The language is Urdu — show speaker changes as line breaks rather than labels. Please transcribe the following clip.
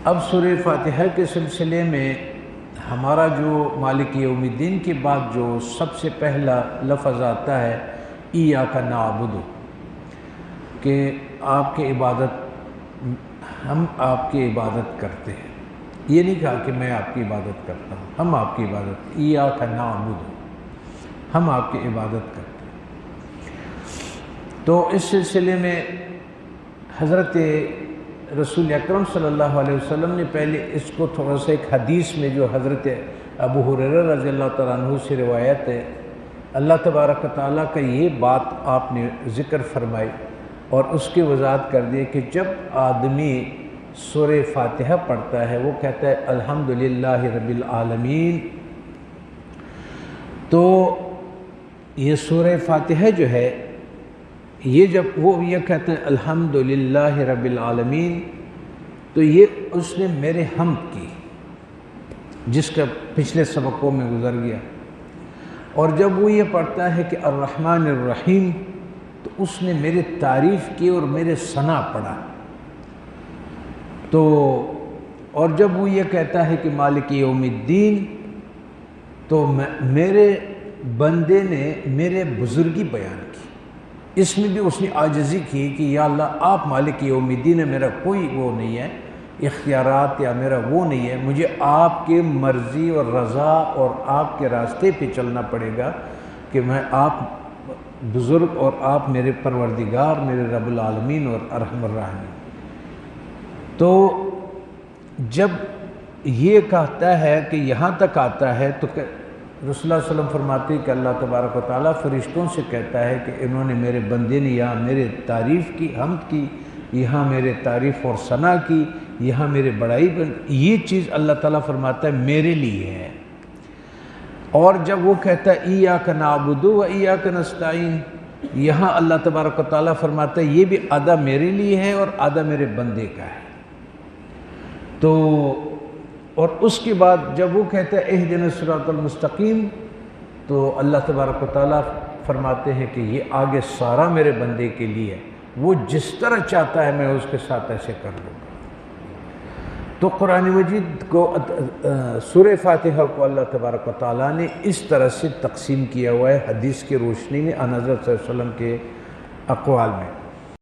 اب سورہ فاتحہ کے سلسلے میں ہمارا جو مالک یوم الدین کے بعد جو سب سے پہلا لفظ آتا ہے ایاک نعبد، کہ آپ کی عبادت، ہم آپ کی عبادت کرتے ہیں۔ یہ نہیں کہا کہ میں آپ کی عبادت کرتا ہوں، ہم آپ کی عبادت، ایاک نعبد، ہم آپ کی عبادت کرتے ہیں۔ تو اس سلسلے میں حضرت رسول اکرم صلی اللہ علیہ وسلم نے پہلے اس کو تھوڑا سا ایک حدیث میں جو حضرت ابو ہریرہ رضی اللہ تعالیٰ عنہ سے روایت ہے، اللہ تبارک و تعالیٰ کا یہ بات آپ نے ذکر فرمائی اور اس کی وضاحت کر دی کہ جب آدمی سورہ فاتحہ پڑھتا ہے وہ کہتا ہے الحمدللہ رب العالمین، تو یہ سورہ فاتحہ جو ہے یہ جب وہ یہ کہتا ہے الحمدللہ رب العالمین، تو یہ اس نے میرے حمد کی جس کا پچھلے سبقوں میں گزر گیا، اور جب وہ یہ پڑھتا ہے کہ الرحمن الرحیم، تو اس نے میرے تعریف کی اور میرے ثنا پڑھا۔ تو اور جب وہ یہ کہتا ہے کہ مالک یوم الدین، تو میرے بندے نے میرے بزرگی بیان کی، اس میں بھی اس نے عاجزی کی کہ یا اللہ آپ مالک یوم الدین ہے، میرا کوئی وہ نہیں ہے اختیارات یا میرا وہ نہیں ہے، مجھے آپ کے مرضی اور رضا اور آپ کے راستے پہ چلنا پڑے گا کہ میں آپ بزرگ اور آپ میرے پروردگار، میرے رب العالمین اور ارحم الراحمین۔ تو جب یہ کہتا ہے کہ یہاں تک آتا ہے تو رسول اللہ صلی اللہ علیہ وسلم فرماتے ہیں کہ اللہ تبارک و تعالیٰ فرشتوں سے کہتا ہے کہ انہوں نے میرے بندے نے یہاں میرے تعریف کی، حمد کی، یہاں میرے تعریف اور ثنا کی، یہاں میرے بڑائی یہ چیز اللہ تعالیٰ فرماتا ہے میرے لیے ہے۔ اور جب وہ کہتا ہے ایاک نعبد و ایاک نستعین، یہاں اللہ تبارک و تعالیٰ فرماتا ہے یہ بھی آدھا میرے لیے ہے اور آدھا میرے بندے کا ہے۔ تو اور اس کے بعد جب وہ کہتا ہے اہدنا الصراط المستقیم، تو اللہ تبارک و تعالیٰ فرماتے ہیں کہ یہ آگے سارا میرے بندے کے لیے ہے، وہ جس طرح چاہتا ہے میں اس کے ساتھ ایسے کر لوں گا۔ تو قرآن مجید کو سورہ فاتحہ کو اللہ تبارک و تعالیٰ نے اس طرح سے تقسیم کیا ہوا ہے حدیث کی روشنی میں، آن حضرت صلی اللہ علیہ وسلم کے اقوال میں۔